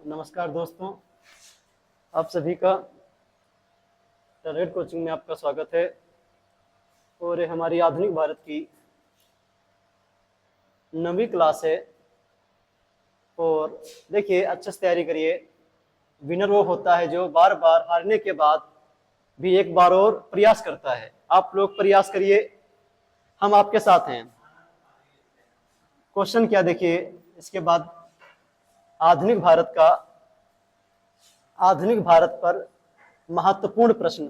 नमस्कार दोस्तों, आप सभी का टैलेंट कोचिंग में आपका स्वागत है। और ये हमारी आधुनिक भारत की 9वीं क्लास है। और देखिए, अच्छे से तैयारी करिए। विनर वो होता है जो बार बार हारने के बाद भी एक बार और प्रयास करता है। आप लोग प्रयास करिए, हम आपके साथ हैं। क्वेश्चन क्या, देखिए इसके बाद आधुनिक भारत पर महत्वपूर्ण प्रश्न,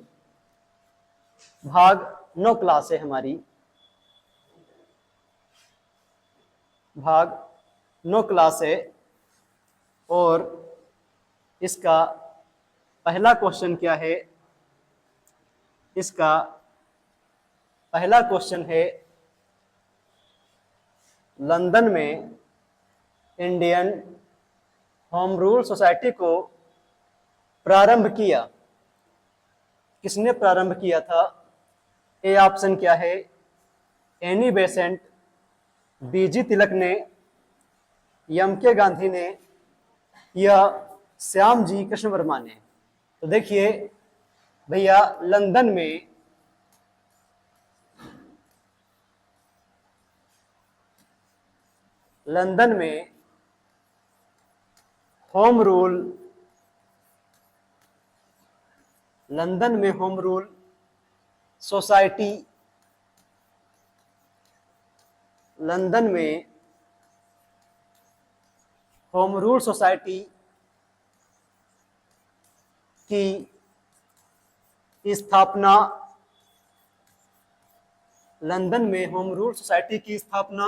भाग 9 क्लास है हमारी। भाग 9 क्लास है और इसका पहला क्वेश्चन क्या है? इसका पहला क्वेश्चन है, लंदन में इंडियन होम रूल सोसाइटी को प्रारंभ किया। किसने प्रारंभ किया था? ए ऑप्शन क्या है? एनी बेसेंट, बीजी तिलक ने, एम के गांधी ने, या श्याम जी कृष्ण वर्मा ने। तो देखिए भैया, लंदन में होम रूल सोसाइटी लंदन में होम रूल सोसाइटी की स्थापना लंदन में होम रूल सोसाइटी की स्थापना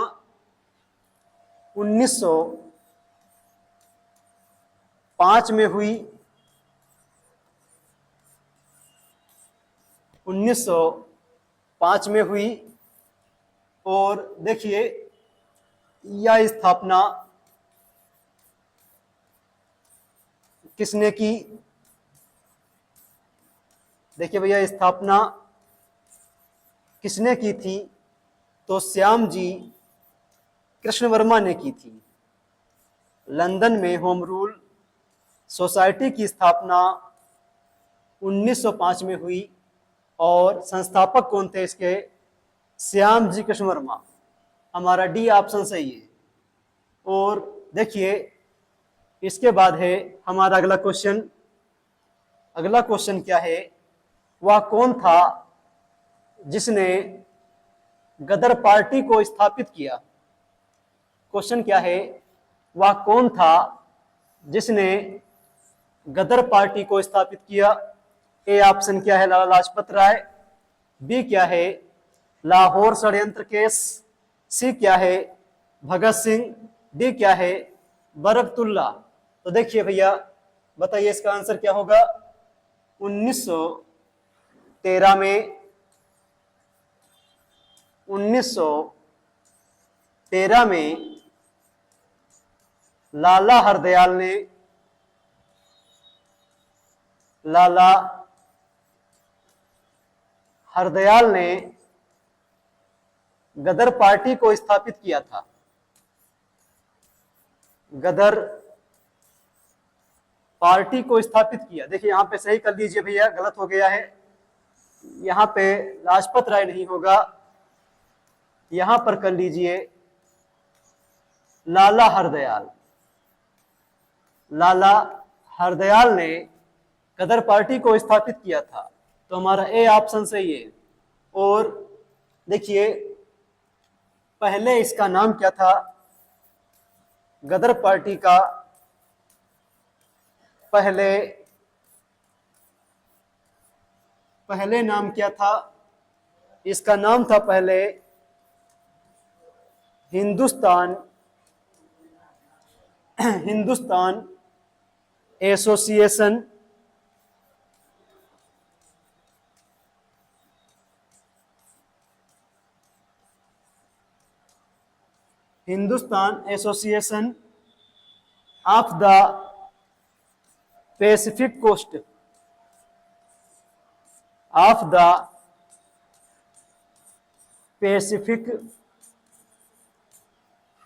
1905 में हुई। 1905 में हुई। और देखिए, यह स्थापना किसने की? देखिए भैया, स्थापना किसने की थी? तो श्याम जी कृष्ण वर्मा ने की थी। लंदन में होम रूल सोसाइटी की स्थापना 1905 में हुई और संस्थापक कौन थे इसके? श्याम जी कृष्ण वर्मा। हमारा डी ऑप्शन सही है। और देखिए, इसके बाद है हमारा अगला क्वेश्चन। अगला क्वेश्चन क्या है? वह कौन था जिसने गदर पार्टी को स्थापित किया? क्वेश्चन क्या है? वह कौन था जिसने गदर पार्टी को स्थापित किया? ए ऑप्शन क्या है? लाला लाजपत राय। बी क्या है? लाहौर षड्यंत्र केस। सी क्या है? भगत सिंह। डी क्या है? बरकतुल्ला। तो देखिए भैया, बताइए इसका आंसर क्या होगा? 1913 में 1913 में लाला हरदयाल ने गदर पार्टी को स्थापित किया था। गदर पार्टी को स्थापित किया। देखिए यहां पे सही कर लीजिए भैया, गलत हो गया है। यहां पे लाजपत राय नहीं होगा, यहां पर कर लीजिए लाला हरदयाल। लाला हरदयाल ने गदर पार्टी को स्थापित किया था। तो हमारा ए ऑप्शन सही है। और देखिए, पहले इसका नाम क्या था? गदर पार्टी का पहले नाम क्या था? इसका नाम था पहले Hindustan Association of the Pacific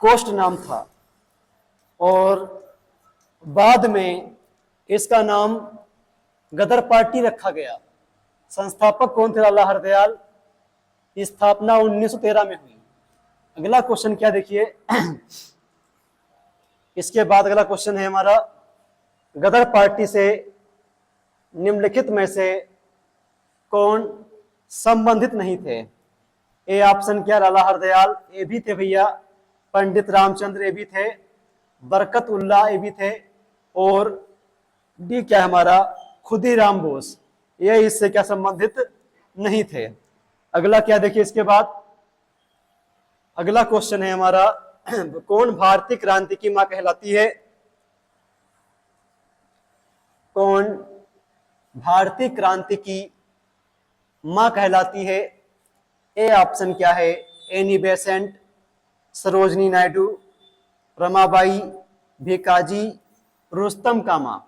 Coast नाम था। और बाद में इसका नाम गदर पार्टी रखा गया। संस्थापक कौन थे लाला हरदयाल? स्थापना 1913 में हुई। अगला क्वेश्चन क्या देखिए, इसके बाद अगला क्वेश्चन है हमारा, गदर पार्टी से निम्नलिखित में से कौन संबंधित नहीं थे? ए ऑप्शन क्या, लाला हरदयाल ए भी थे भैया, पंडित रामचंद्र ए भी थे, बरकत उल्लाह ए भी थे, और डी क्या हमारा, खुदीराम बोस, ये इससे क्या संबंधित नहीं थे। अगला क्या देखिए इसके बाद, अगला क्वेश्चन है हमारा, कौन भारतीय क्रांति की मां कहलाती है? कौन भारतीय क्रांति की मां कहलाती है? ए ऑप्शन क्या है, एनी बेसेंट, सरोजनी नायडू, रमाबाई, भिकाजी, रुस्तम का मां।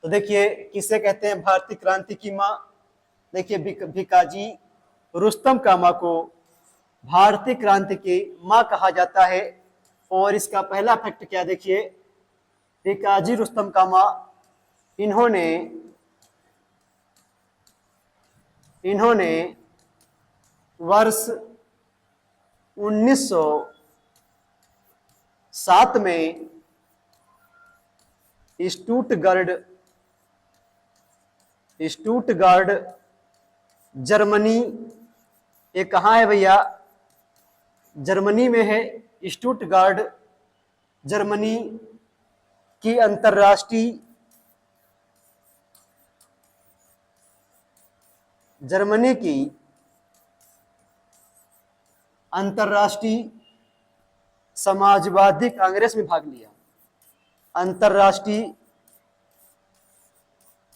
तो देखिए किसे कहते हैं भारतीय क्रांति की मां? देखिए भिकाजी रुस्तम का मां को भारतीय क्रांति की मां कहा जाता है। और इसका पहला फैक्ट क्या देखिए, भिकाजी रुस्तम का मां, इन्होंने वर्ष 1907 में स्टूटगार्ड जर्मनी, ये कहाँ है भैया, जर्मनी में है, स्टूटगार्ड जर्मनी की अंतर्राष्ट्रीय समाजवादी कांग्रेस में भाग लिया। अंतर्राष्ट्रीय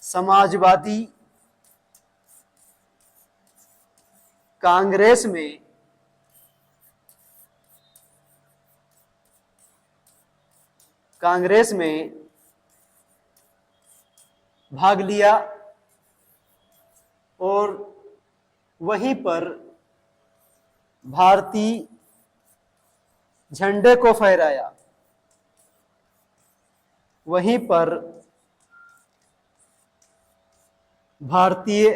समाजवादी कांग्रेस में भाग लिया और वहीं पर भारतीय झंडे को फहराया। वहीं पर भारतीय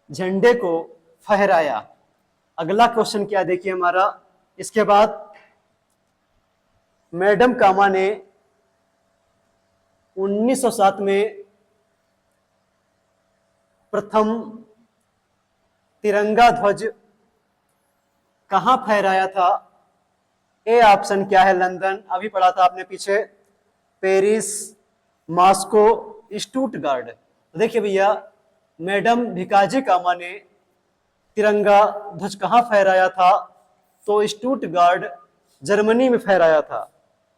झंडे को फहराया। अगला क्वेश्चन क्या देखिए हमारा, इसके बाद मैडम कामा ने 1907 में प्रथम तिरंगा ध्वज कहां फहराया था? ए ऑप्शन क्या है, लंदन, अभी पढ़ा था आपने पीछे, पेरिस, मॉस्को, स्टूटगार्ड। तो देखिए भैया, मैडम भिकाजी कामा ने तिरंगा ध्वज कहां फहराया था? तो स्टूटगार्ड जर्मनी में फहराया था।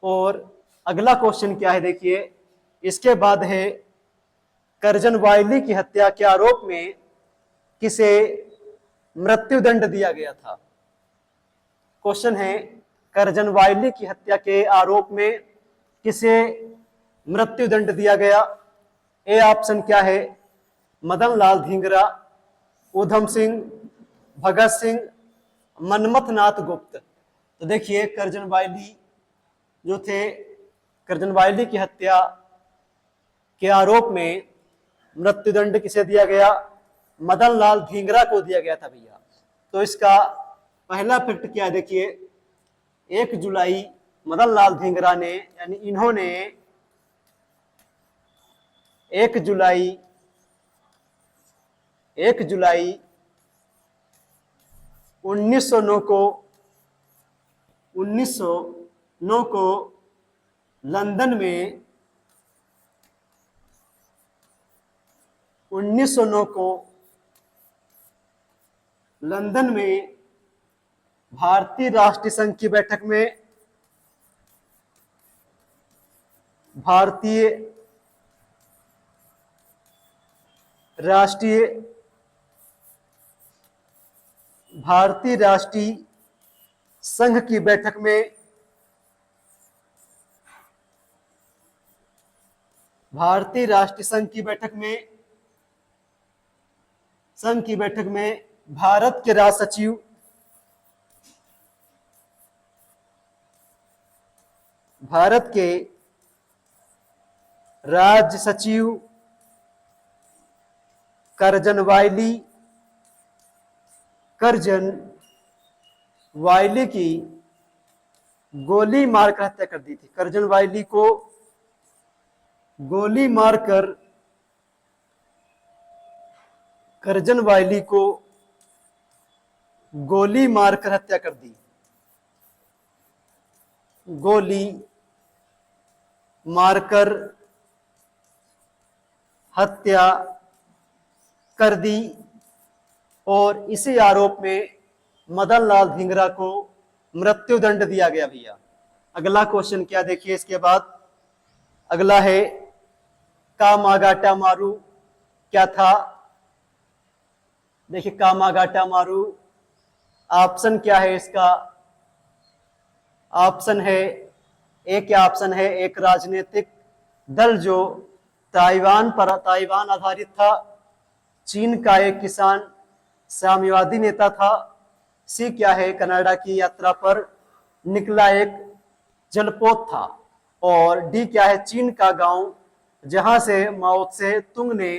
और अगला क्वेश्चन क्या है देखिए, इसके बाद है, करजन वायली की हत्या के आरोप में किसे मृत्युदंड दिया गया था? क्वेश्चन है, करजन वायली की हत्या के आरोप में किसे मृत्युदंड दिया गया? ए ऑप्शन क्या है, मदन लाल धिंगरा, उधम सिंह, भगत सिंह, मनमथ नाथ गुप्त। तो देखिए करजन वायली जो थे, करजन वायली की हत्या के आरोप में मृत्युदंड किसे दिया गया? मदन लाल धिंगरा को दिया गया था भैया। तो इसका पहला फैक्ट क्या देखिए, 1 जुलाई मदन लाल धिंगरा ने, यानी इन्होंने 1 जुलाई 1909 को लंदन में 1909 को लंदन में भारतीय राष्ट्रीय संघ की बैठक में भारतीय राष्ट्रीय संघ की बैठक में भारतीय राष्ट्रीय संघ की बैठक में भारत के राज सचिव भारत के राज्य सचिव करजन वायली की गोली मारकर हत्या कर दी थी। करजन वायली को गोली मारकर हत्या कर दी। गोली मारकर हत्या कर दी और इसी आरोप में मदन लाल धिंगरा को मृत्युदंड दिया गया भैया। अगला क्वेश्चन क्या देखिए इसके बाद, अगला है कामागाटा मारू क्या था। देखिए कामागाटा मारू ऑप्शन क्या है इसका, ऑप्शन है क्या ऑप्शन है, एक राजनीतिक दल जो ताइवान आधारित था, चीन का एक किसान साम्यवादी नेता था, सी क्या है कनाडा की यात्रा पर निकला एक जलपोत था, और डी क्या है चीन का गांव जहां से माओ त्से तुंग ने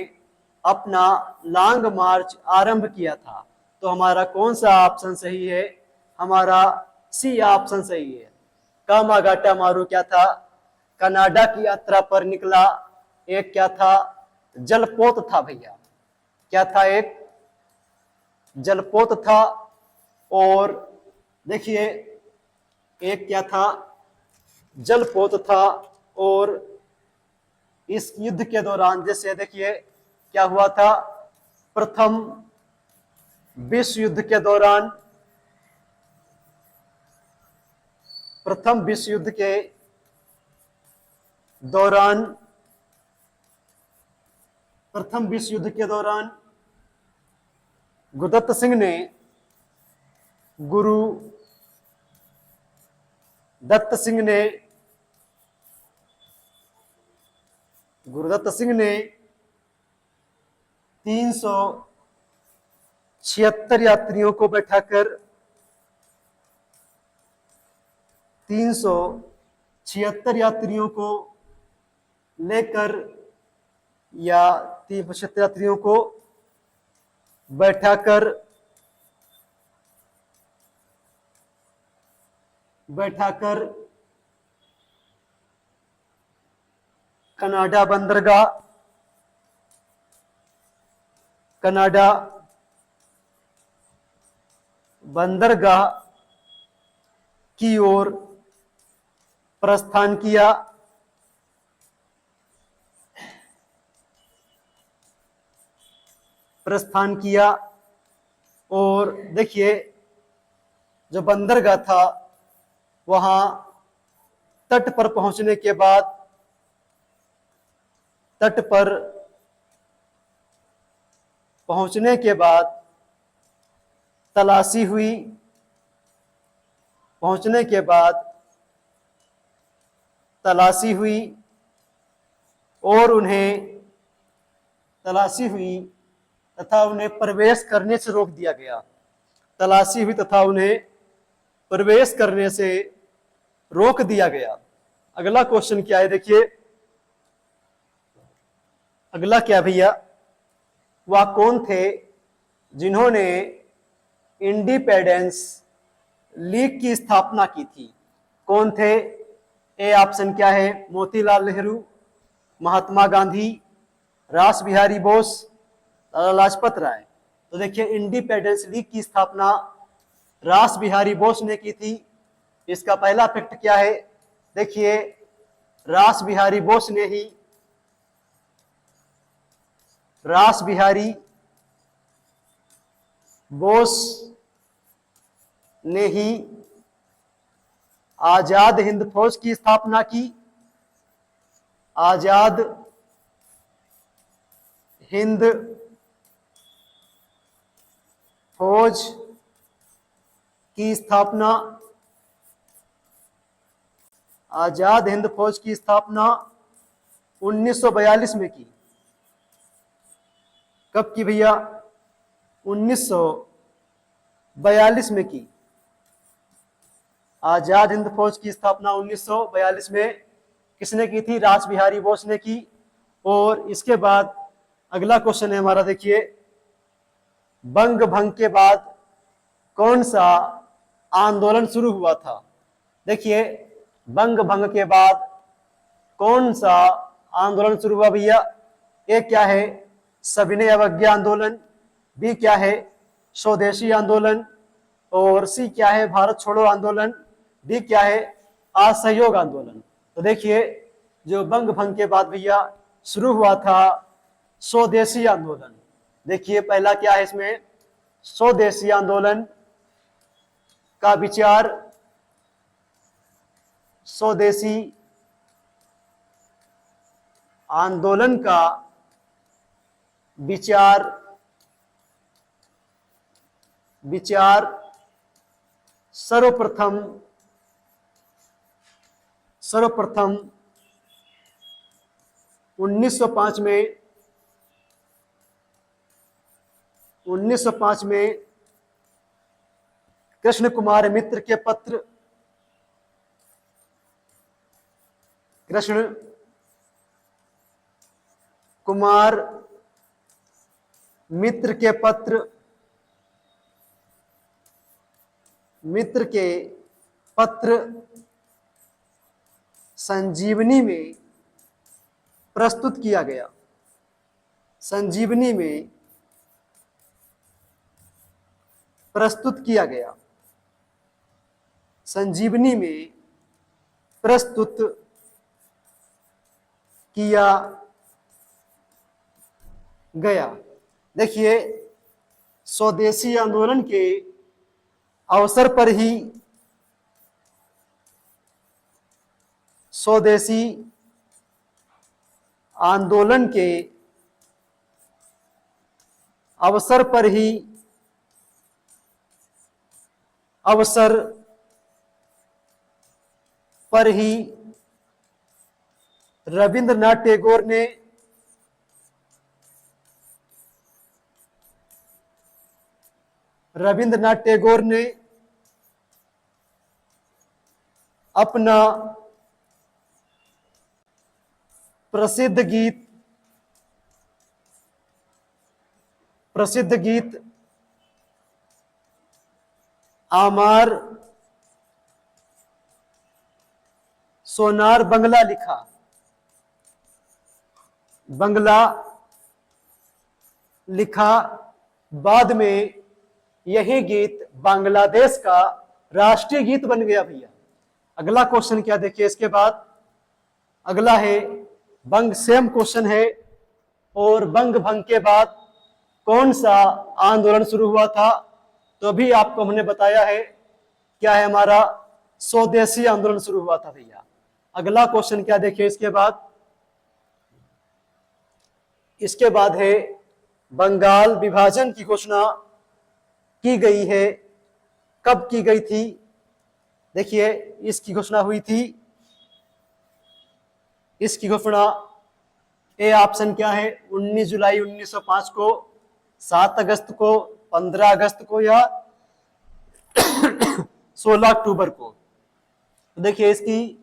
अपना लॉन्ग मार्च आरंभ किया था। तो हमारा कौन सा ऑप्शन सही है, हमारा सी ऑप्शन सही है। कामागाटा मारू क्या था, कनाडा की यात्रा पर निकला एक क्या था, जलपोत था भैया। क्या था, एक जलपोत था। और देखिए एक क्या था, जलपोत था। और इस युद्ध के दौरान जैसे देखिए क्या हुआ था, प्रथम विश्व युद्ध के दौरान, प्रथम विश्व युद्ध के दौरान गुरुदत्त सिंह ने गुरुदत्त सिंह ने 376 यात्रियों को बैठाकर 376 यात्रियों को लेकर या 375 यात्रियों को बैठाकर कनाडा बंदरगाह की ओर प्रस्थान किया। और देखिए जो बंदरगाह था वहां तट पर पहुंचने तलाशी हुई और उन्हें तथा उन्हें प्रवेश करने से रोक दिया गया। तलाशी हुई तथा उन्हें प्रवेश करने से रोक दिया गया। अगला क्वेश्चन क्या है देखिए, अगला क्या भैया, वह कौन थे जिन्होंने इंडिपेंडेंस लीग की स्थापना की थी। कौन थे, ए ऑप्शन क्या है, मोतीलाल नेहरू, महात्मा गांधी, रास बिहारी बोस, लाला लाजपत राय। तो देखिए इंडिपेंडेंस लीग की स्थापना रास बिहारी बोस ने की थी। इसका पहला फैक्ट क्या है, देखिए रास बिहारी बोस ने ही आजाद हिंद फौज की स्थापना की। आजाद हिंद फौज की स्थापना 1942 में की। कब की भैया, 1942 में की। आजाद हिंद फौज की स्थापना 1942 में किसने की थी? रास बिहारी बोस ने की। और इसके बाद अगला क्वेश्चन है हमारा, देखिए, बंग भंग के बाद कौन सा आंदोलन शुरू हुआ था? देखिए, बंग भंग के बाद कौन सा आंदोलन शुरू हुआ भैया? ए क्या है? सविनय अवज्ञा आंदोलन। बी क्या है? स्वदेशी आंदोलन। और सी क्या है? भारत छोड़ो आंदोलन। डी क्या है? असहयोग आंदोलन। तो देखिए, जो बंग भंग के बाद भैया शुरू हुआ था स्वदेशी आंदोलन। देखिए, पहला क्या है इसमें? स्वदेशी आंदोलन का विचार, स्वदेशी आंदोलन का विचार सर्वप्रथम 1905 में कृष्ण कुमार मित्र के पत्र, कृष्ण कुमार मित्र के पत्र संजीवनी में प्रस्तुत किया गया। संजीवनी में प्रस्तुत किया गया। संजीवनी में प्रस्तुत किया गया। देखिए, स्वदेशी आंदोलन के अवसर पर ही स्वदेशी आंदोलन के अवसर पर ही रविंद्रनाथ टैगोर ने अपना प्रसिद्ध गीत आमार सोनार बंगला लिखा। बाद में यही गीत बांग्लादेश का राष्ट्रीय गीत बन गया भैया। अगला क्वेश्चन क्या, देखिए इसके बाद अगला है बंग, सेम क्वेश्चन है। और बंग भंग के बाद कौन सा आंदोलन शुरू हुआ था? तो अभी आपको हमने बताया है, क्या है हमारा? स्वदेशी आंदोलन शुरू हुआ था भैया। अगला क्वेश्चन क्या, देखिए इसके बाद है बंगाल विभाजन की घोषणा की गई है, कब की गई थी? देखिए, इसकी घोषणा हुई थी, इसकी घोषणा ए ऑप्शन क्या है? 19 जुलाई 1905 को, 7 अगस्त को, 15 अगस्त को, या 16 अक्टूबर को। तो देखिए, इसकी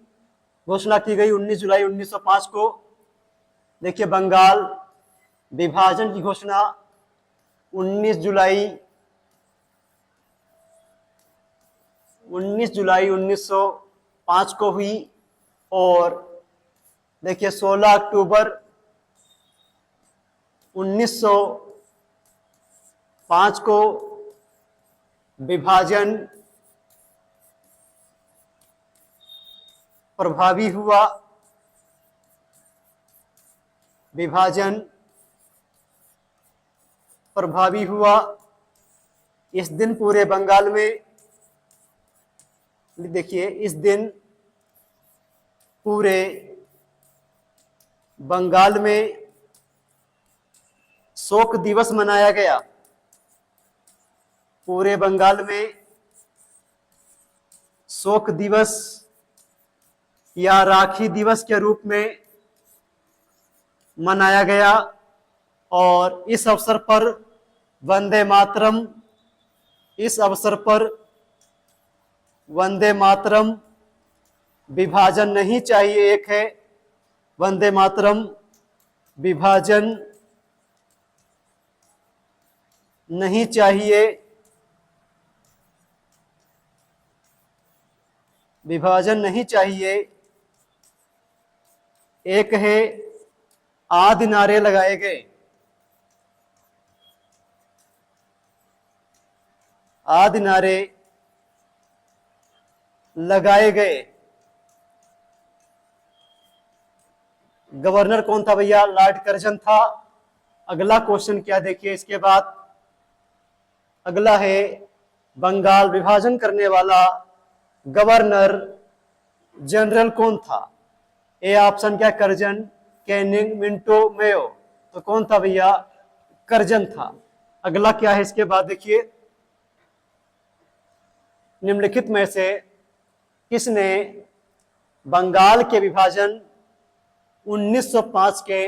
घोषणा की गई 19 जुलाई 1905 को। देखिए, बंगाल विभाजन की घोषणा 19 जुलाई 1905 को हुई। और देखिए, 16 अक्टूबर 1905 को विभाजन प्रभावी हुआ। विभाजन प्रभावी हुआ। इस दिन पूरे बंगाल में, देखिए, इस दिन पूरे बंगाल में शोक दिवस मनाया गया। पूरे बंगाल में शोक दिवस या राखी दिवस के रूप में मनाया गया। और इस अवसर पर वंदे मातरम, इस अवसर पर वंदे मातरम विभाजन नहीं चाहिए, एक है वंदे मातरम विभाजन नहीं चाहिए, विभाजन नहीं चाहिए। एक है आदि नारे लगाए गए, आदि नारे लगाए गए। गवर्नर कौन था भैया? लॉर्ड कर्जन था। अगला क्वेश्चन क्या देखिए इसके बाद, अगला है बंगाल विभाजन करने वाला गवर्नर जनरल कौन था? ए ऑप्शन क्या? Curzon, Canning, Minto, Mayo. तो कौन था भैया? कर्जन था। अगला क्या है इसके बाद देखिए, निम्नलिखित में से किसने बंगाल के विभाजन 1905 के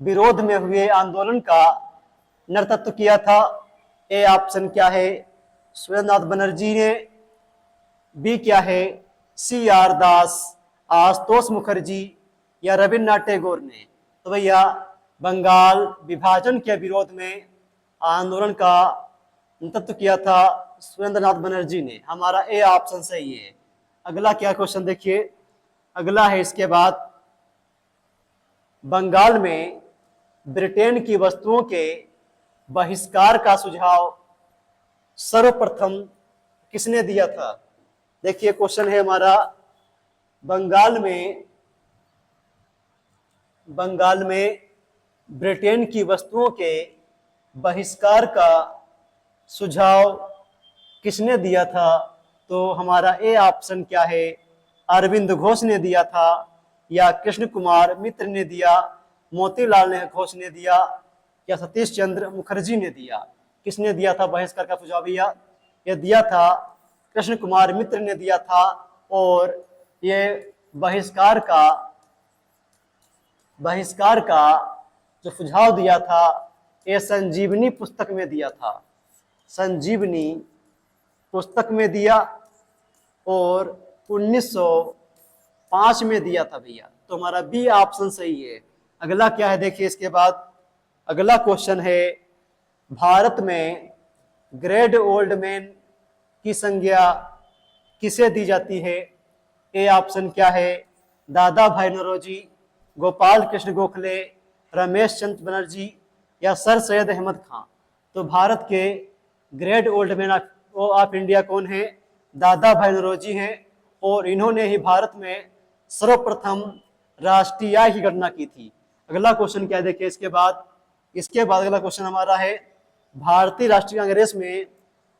विरोध में हुए आंदोलन का नेतृत्व किया था? ए ऑप्शन क्या है? सुरेंद्रनाथ बनर्जी ने। बी क्या है? सी आर दास, आशुतोष मुखर्जी या रविन्द्रनाथ टैगोर ने? तो भैया बंगाल विभाजन के विरोध में आंदोलन का नेतृत्व किया था सुरेंद्रनाथ बनर्जी ने। हमारा ए ऑप्शन सही है। अगला क्या क्वेश्चन देखिए, अगला है इसके बाद, बंगाल में ब्रिटेन की वस्तुओं के बहिष्कार का सुझाव सर्वप्रथम किसने दिया था? देखिए क्वेश्चन है हमारा, बंगाल में ब्रिटेन की वस्तुओं के बहिष्कार का सुझाव किसने दिया था? तो हमारा ए ऑप्शन क्या है? अरविंद घोष ने दिया था, या कृष्ण कुमार मित्र ने दिया, मोतीलाल ने घोष ने दिया, या सतीश चंद्र मुखर्जी ने दिया? किसने दिया था बहिष्कार का सुझाव भैया? ये दिया था कृष्ण कुमार मित्र ने दिया था। और ये बहिष्कार का जो सुझाव दिया था ये संजीवनी पुस्तक में दिया था, संजीवनी पुस्तक में दिया, और 1905 में दिया था भैया। तो हमारा बी ऑप्शन सही है। अगला क्या है देखिए इसके बाद, अगला क्वेश्चन है, भारत में ग्रेट ओल्ड मैन की संज्ञा किसे दी जाती है? ए ऑप्शन क्या है? दादा भाई नौरोजी, गोपाल कृष्ण गोखले, रमेश चंद्र बनर्जी या सर सैयद अहमद खान? तो भारत के great old man of India कौन है? दादा भाई नौरोजी हैं, और इन्होंने ही भारत में सर्वप्रथम राष्ट्रीय आय की गणना की थी। अगला क्वेश्चन क्या देखिए इसके बाद, अगला क्वेश्चन हमारा है, भारतीय राष्ट्रीय कांग्रेस में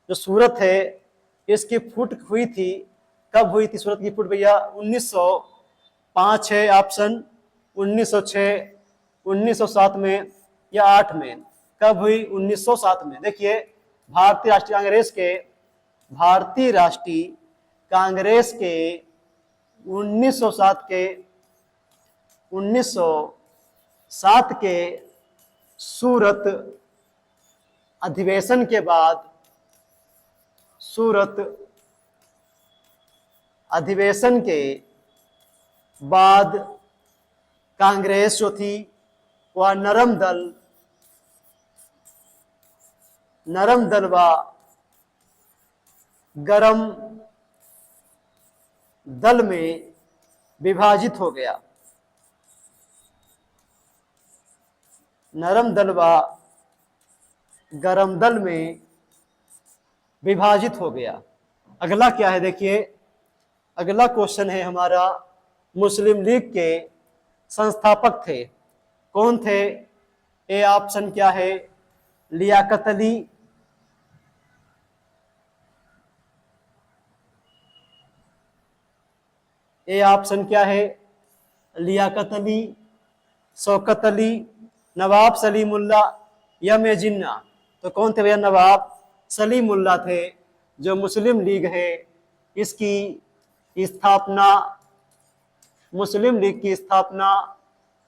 जो सूरत है इसकी फुट हुई थी, कब हुई थी सूरत की फुट भैया? 1905 है ऑप्शन, 1906, 1907 में या 8 में? कब हुई? 1907 में। देखिए भारतीय राष्ट्रीय कांग्रेस के 1907 के सूरत अधिवेशन के बाद, कांग्रेस जो थी वह नरम दल व गरम दल में विभाजित हो गया। नरम दल व गरम दल में विभाजित हो गया। अगला क्या है देखिए, अगला क्वेश्चन है हमारा, मुस्लिम लीग के संस्थापक थे, कौन थे? ए ऑप्शन क्या है? लियाकत अली, ए ऑप्शन क्या है? लियाकत अली, शौकत अली, नवाब सलीमुल्ला या मे जिन्ना? तो कौन थे भैया? नवाब सलीमुल्ला थे। जो मुस्लिम लीग है इसकी स्थापना, मुस्लिम लीग की स्थापना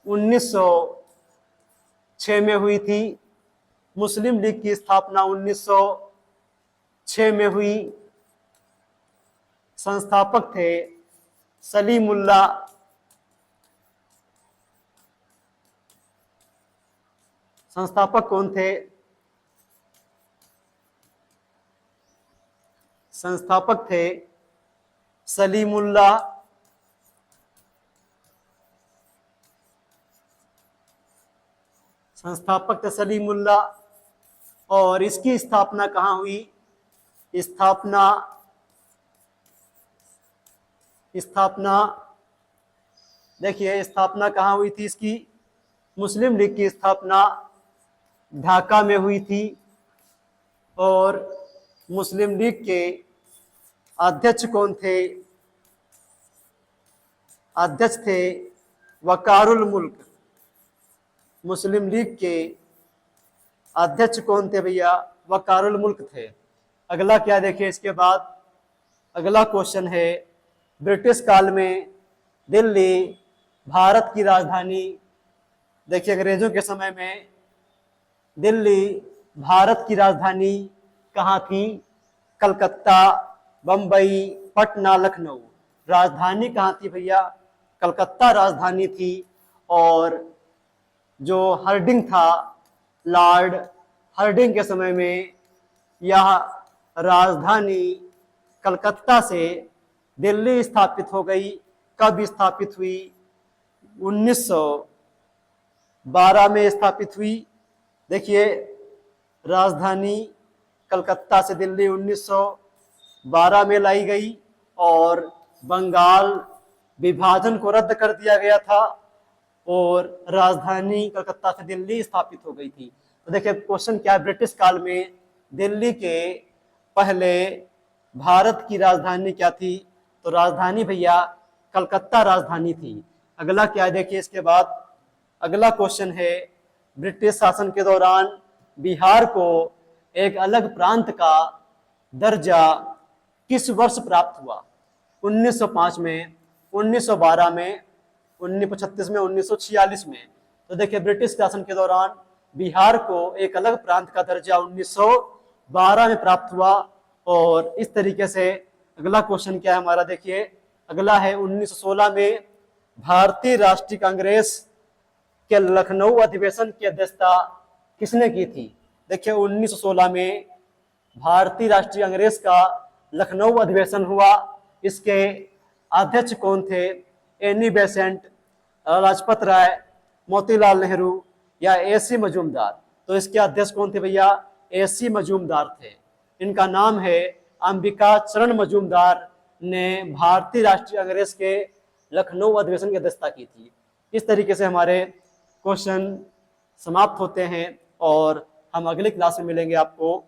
1906 में हुई थी। मुस्लिम लीग की स्थापना 1906 में हुई। संस्थापक थे सलीमुल्लाह संस्थापक कौन थे? संस्थापक थे सलीमुल्लाह संस्थापक थे सलीमुल्लाह। और इसकी स्थापना कहाँ हुई? स्थापना देखिए, स्थापना कहाँ हुई थी इसकी? मुस्लिम लीग की स्थापना ढाका में हुई थी और मुस्लिम लीग के अध्यक्ष कौन थे? अध्यक्ष थे वकारुल मुल्क। मुस्लिम लीग के अध्यक्ष कौन थे भैया? वकारुल मुल्क थे। अगला क्या देखिए इसके बाद, अगला क्वेश्चन है, ब्रिटिश काल में दिल्ली भारत की राजधानी। देखिए, अंग्रेजों के समय में दिल्ली भारत की राजधानी कहाँ थी? कलकत्ता, बम्बई, पटना, लखनऊ। राजधानी कहाँ थी भैया? कलकत्ता राजधानी थी। और जो हर्डिंग था, लॉर्ड हर्डिंग के समय में यह राजधानी कलकत्ता से दिल्ली स्थापित हो गई। कब स्थापित हुई? 1912 में स्थापित हुई। देखिए, राजधानी कलकत्ता से दिल्ली 1912 में लाई गई और बंगाल विभाजन को रद्द कर दिया गया था और राजधानी कलकत्ता से दिल्ली स्थापित हो गई थी। तो देखिए क्वेश्चन क्या है, ब्रिटिश काल में दिल्ली के पहले भारत की राजधानी क्या थी? तो राजधानी भैया कलकत्ता राजधानी थी। अगला क्या है देखिए इसके बाद, अगला क्वेश्चन है, ब्रिटिश शासन के दौरान बिहार को एक अलग प्रांत का दर्जा किस वर्ष प्राप्त हुआ? 1905 में, 1912 में, 1935 में, 1946 में। तो देखिए, ब्रिटिश शासन के दौरान बिहार को एक अलग प्रांत का दर्जा 1912 में प्राप्त हुआ। और इस तरीके से अगला क्वेश्चन क्या है हमारा, देखिए अगला है, 1916 में भारतीय राष्ट्रीय कांग्रेस के लखनऊ अधिवेशन की अध्यक्षता किसने की थी? देखिए, 1916 में भारतीय राष्ट्रीय कांग्रेस का लखनऊ अधिवेशन हुआ। इसके अध्यक्ष कौन थे? एनी बेसेंट, लाजपत राय, मोतीलाल नेहरू या एसी मजूमदार? तो इसके अध्यक्ष कौन थे भैया? एसी मजूमदार थे। इनका नाम है अंबिका चरण मजूमदार ने भारतीय राष्ट्रीय कांग्रेस के लखनऊ अधिवेशन की अध्यक्षता की थी। इस तरीके से हमारे क्वेश्चन समाप्त होते हैं और हम अगली क्लास में मिलेंगे आपको।